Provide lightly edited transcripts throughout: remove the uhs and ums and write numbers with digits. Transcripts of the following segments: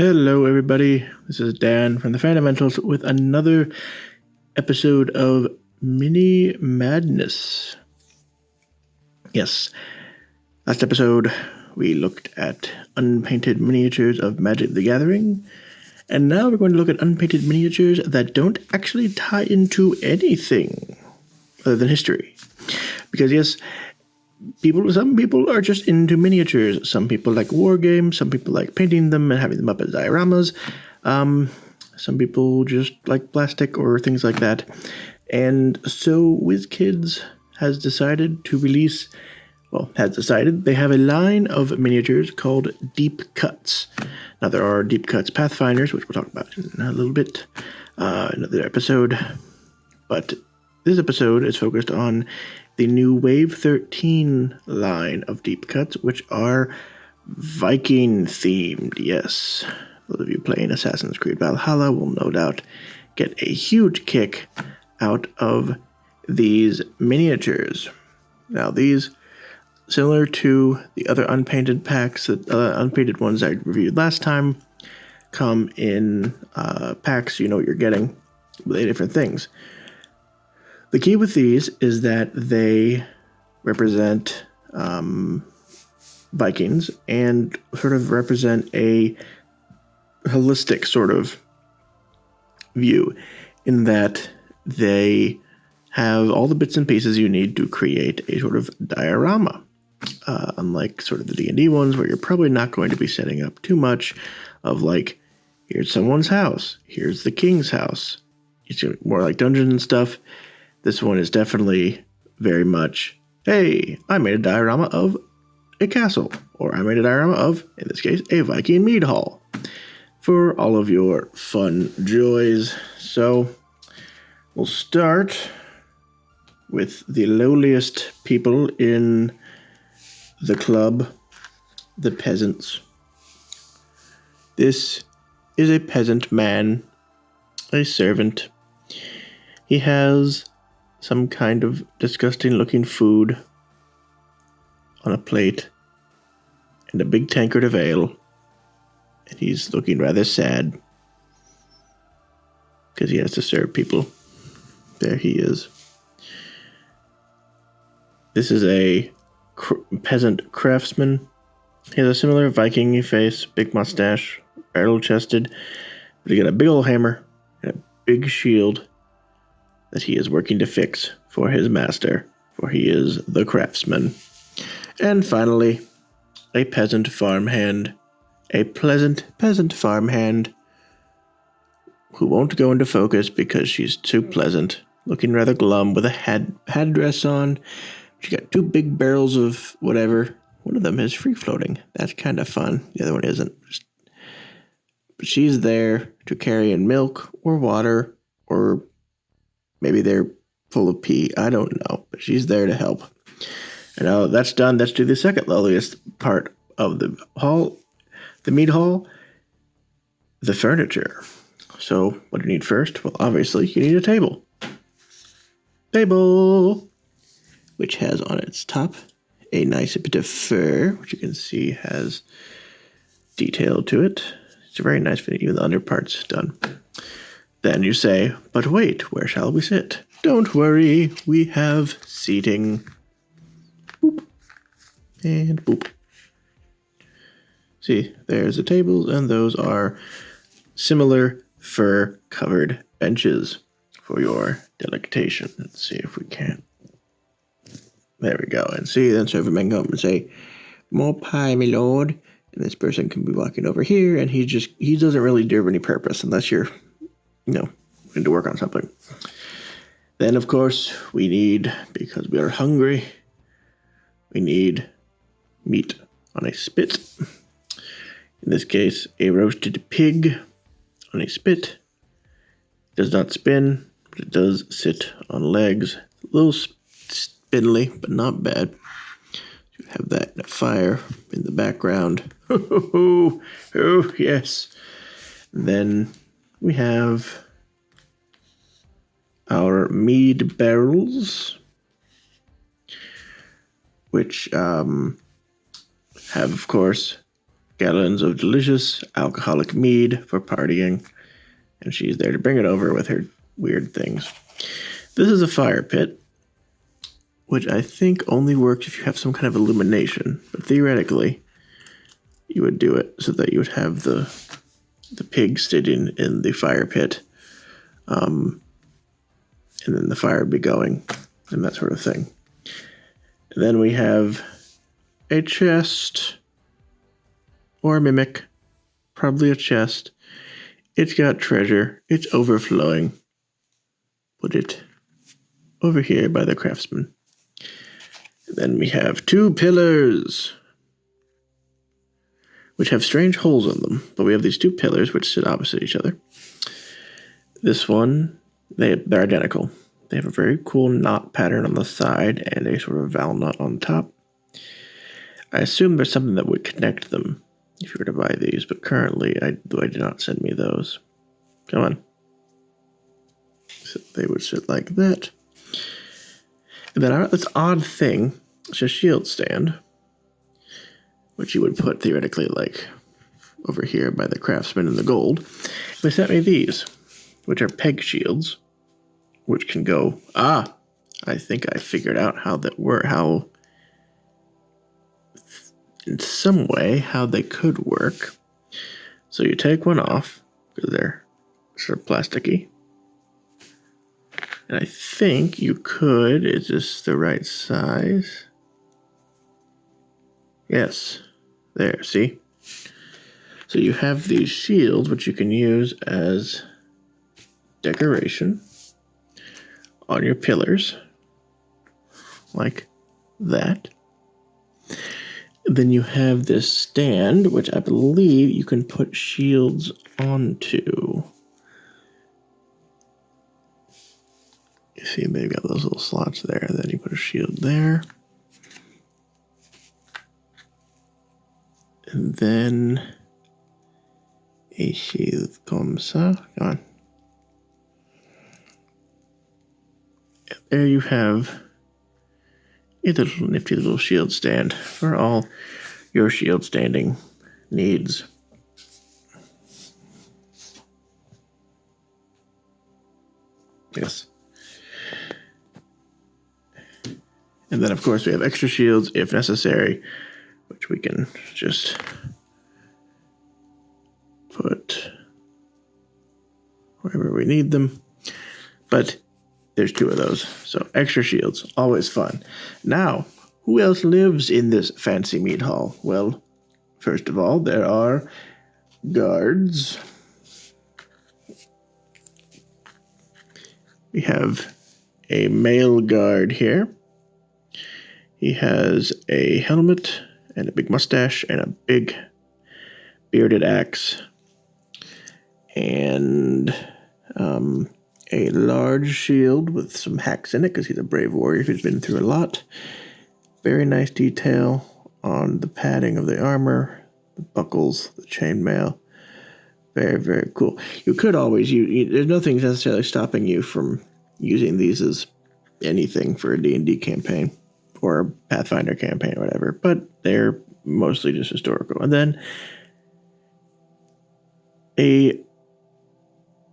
Hello, everybody. This is Dan from the Fundamentals with another episode of Mini Madness. Yes, last episode we looked at unpainted miniatures of Magic the Gathering, and now we're going to look at unpainted miniatures that don't actually tie into anything other than history. Because yes, some people are just into miniatures. Some people like war games. Some people like painting them and having them up as dioramas. Some people just like plastic or things like that. And so Wizkids has decided to release, they have a line of miniatures called Deep Cuts. Now there are Deep Cuts Pathfinders, which we'll talk about in a little bit, another episode. But this episode is focused on the new Wave 13 line of Deep Cuts, which are Viking themed. Yes, those of you playing Assassin's Creed Valhalla will no doubt get a huge kick out of these miniatures. Now these, similar to the other unpainted packs, the unpainted ones I reviewed last time, come in packs. You know what you're getting with 8 different things. The key with these is that they represent Vikings and sort of represent a holistic sort of view, in that they have all the bits and pieces you need to create a sort of diorama. Unlike sort of the D&D ones, where you're probably not going to be setting up too much of like, here's someone's house, here's the king's house. It's more like dungeons and stuff. This one is definitely very much, hey, I made a diorama of a castle, or I made a diorama of, in this case, a Viking mead hall, for all of your fun joys. So we'll start with the lowliest people in the club, the peasants. This is a peasant man, a servant. He has some kind of disgusting looking food on a plate and a big tankard of ale, and he's looking rather sad because he has to serve people. There he is. This is a peasant craftsman. He has a similar Viking face, big mustache, barrel chested, but he got a big old hammer and a big shield that he is working to fix for his master, for he is the craftsman. And finally, a peasant farmhand, a pleasant peasant farmhand, who won't go into focus because she's too pleasant, looking rather glum with a head dress on. She got 2 big barrels of whatever. One of them is free floating. That's kind of fun. The other one isn't. But she's there to carry in milk or water, or maybe they're full of pee. I don't know. But she's there to help. And now that's done. Let's do the second lowliest part of the hall, the mead hall, the furniture. So what do you need first? Well, obviously, you need a table. Table, which has on its top a nice bit of fur, which you can see has detail to it. It's a very nice fitting, even the underpart's done. Then you say, but wait, where shall we sit? Don't worry, we have seating. Boop. And boop. See, there's the tables, and those are similar fur-covered benches for your delectation. Let's see if we can. There we go. And see, then server men come and say, more pie, my lord. And this person can be walking over here, and he doesn't really serve any purpose unless you're, going to work on something. Then, of course, we need, because we are hungry, we need meat on a spit. In this case, a roasted pig on a spit. It does not spin, but it does sit on legs. A little spindly, but not bad. You have that in a fire in the background. Oh, yes. Then we have our mead barrels, which have, of course, gallons of delicious alcoholic mead for partying. And she's there to bring it over with her weird things. This is a fire pit, which I think only works if you have some kind of illumination. But theoretically, you would do it so that you would have the pig sitting in the fire pit. And then the fire would be going and that sort of thing. And then we have a chest or a mimic, probably a chest. It's got treasure. It's overflowing. Put it over here by the craftsman. And then we have 2 pillars, which have strange holes in them. But we have these 2 pillars which sit opposite each other. This one, they're identical. They have a very cool knot pattern on the side and a sort of valve knot on top. I assume there's something that would connect them if you were to buy these, but currently they did not send me those. Come on. So they would sit like that. And then this odd thing, it's a shield stand, which you would put theoretically like over here by the craftsman in the gold. They sent me these, which are peg shields, which can go, I think I figured out how that work, in some way, how they could work. So you take one off, because they're sort of plasticky. And I think you could, is this the right size? Yes, there, see? So you have these shields, which you can use as decoration on your pillars, like that. Then you have this stand, which I believe you can put shields onto. You see, they've got those little slots there. Then you put a shield there. And then a shield comme ça. Come on. And there you have a little nifty little shield stand for all your shield standing needs. Yes. And then, of course, we have extra shields if necessary, which we can just put wherever we need them. But there's 2 of those, so extra shields, always fun. Now, who else lives in this fancy mead hall? Well, first of all, there are guards. We have a male guard here. He has a helmet and a big mustache and a big bearded axe. And a large shield with some hacks in it because he's a brave warrior who's been through a lot. Very nice detail on the padding of the armor, the buckles, the chainmail. Very, very cool. You could always there's nothing necessarily stopping you from using these as anything for a D&D campaign or a Pathfinder campaign or whatever, but they're mostly just historical. And then a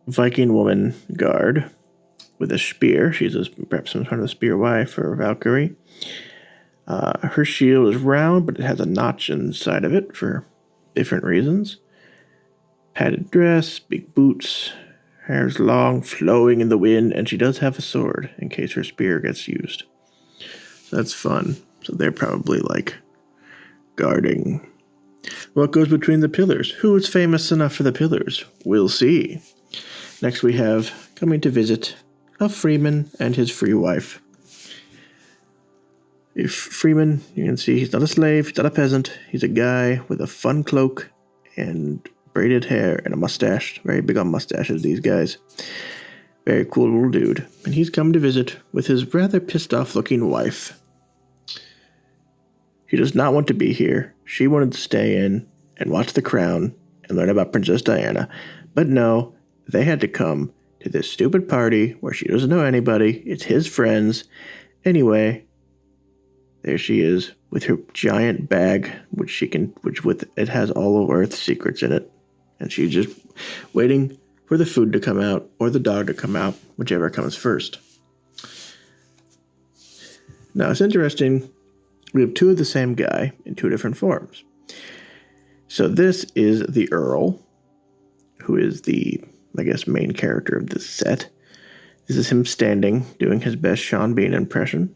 Viking woman guard with a spear. She's perhaps some kind of spear wife or Valkyrie. Her shield is round, but it has a notch inside of it for different reasons. Padded dress, big boots, hair's long, flowing in the wind, and she does have a sword in case her spear gets used. So that's fun. So they're probably like guarding. What goes between the pillars? Who is famous enough for the pillars? We'll see. Next we have, coming to visit, a freeman and his free wife. If Freeman, you can see he's not a slave, he's not a peasant, he's a guy with a fun cloak and braided hair and a mustache. Very big on mustaches, these guys. Very cool little dude. And he's come to visit with his rather pissed off looking wife. She does not want to be here. She wanted to stay in and watch The Crown and learn about Princess Diana. But no, they had to come to this stupid party where she doesn't know anybody. It's his friends. Anyway, There she is with her giant bag, which it has all of Earth's secrets in it. And she's just waiting for the food to come out or the dog to come out, whichever comes first. Now, it's interesting. We have two of the same guy in two different forms. So this is the Earl, who is the, I guess, main character of this set. This is him standing, doing his best Sean Bean impression.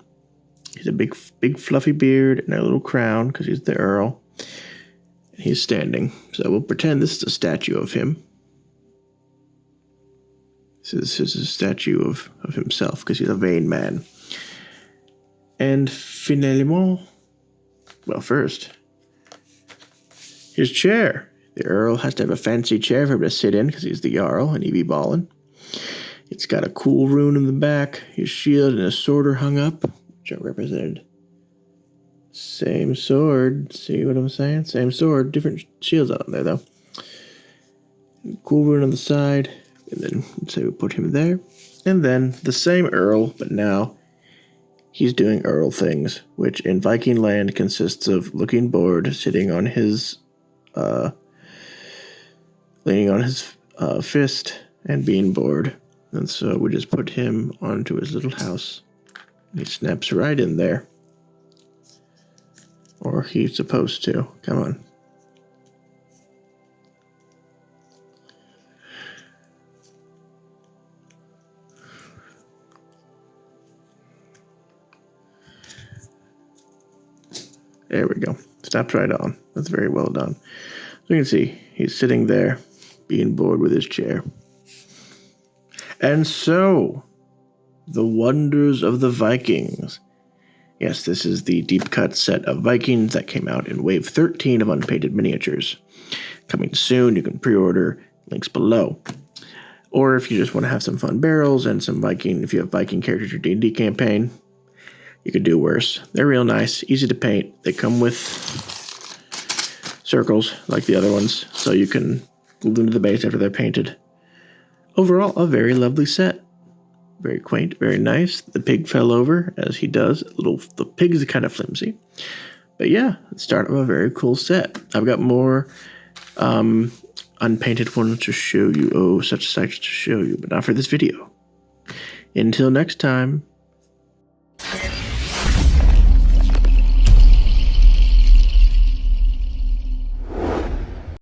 He's a big fluffy beard and a little crown because he's the Earl. And he's standing. So we'll pretend this is a statue of him. So this is a statue of himself because he's a vain man. And finalement, well, first, his chair. The Earl has to have a fancy chair for him to sit in because he's the Jarl and he be ballin'. It's got a cool rune in the back. His shield and his sword are hung up, which are represented. Same sword. See what I'm saying? Same sword. Different shields on there, though. Cool rune on the side. And then, let's say we put him there. And then the same Earl, but now he's doing Earl things, which in Viking land consists of looking bored, sitting on his, leaning on his fist, and being bored. And so we just put him onto his little house. He snaps right in there. Or he's supposed to. Come on. There we go. Snaps right on. That's very well done. So you can see he's sitting there, being bored with his chair. And so, the wonders of the Vikings. Yes, this is the deep cut set of Vikings that came out in Wave 13 of Unpainted Miniatures. Coming soon, you can pre-order, links below. Or if you just want to have some fun barrels and some Viking, if you have Viking characters in your D&D campaign, you could do worse. They're real nice, easy to paint. They come with circles like the other ones, so you can glue them to the base after they're painted. Overall, a very lovely set. Very quaint, very nice. The pig fell over, as he does. The pig is kind of flimsy. But yeah, the start of a very cool set. I've got more unpainted ones to show you. Oh, such sights to show you, but not for this video. Until next time.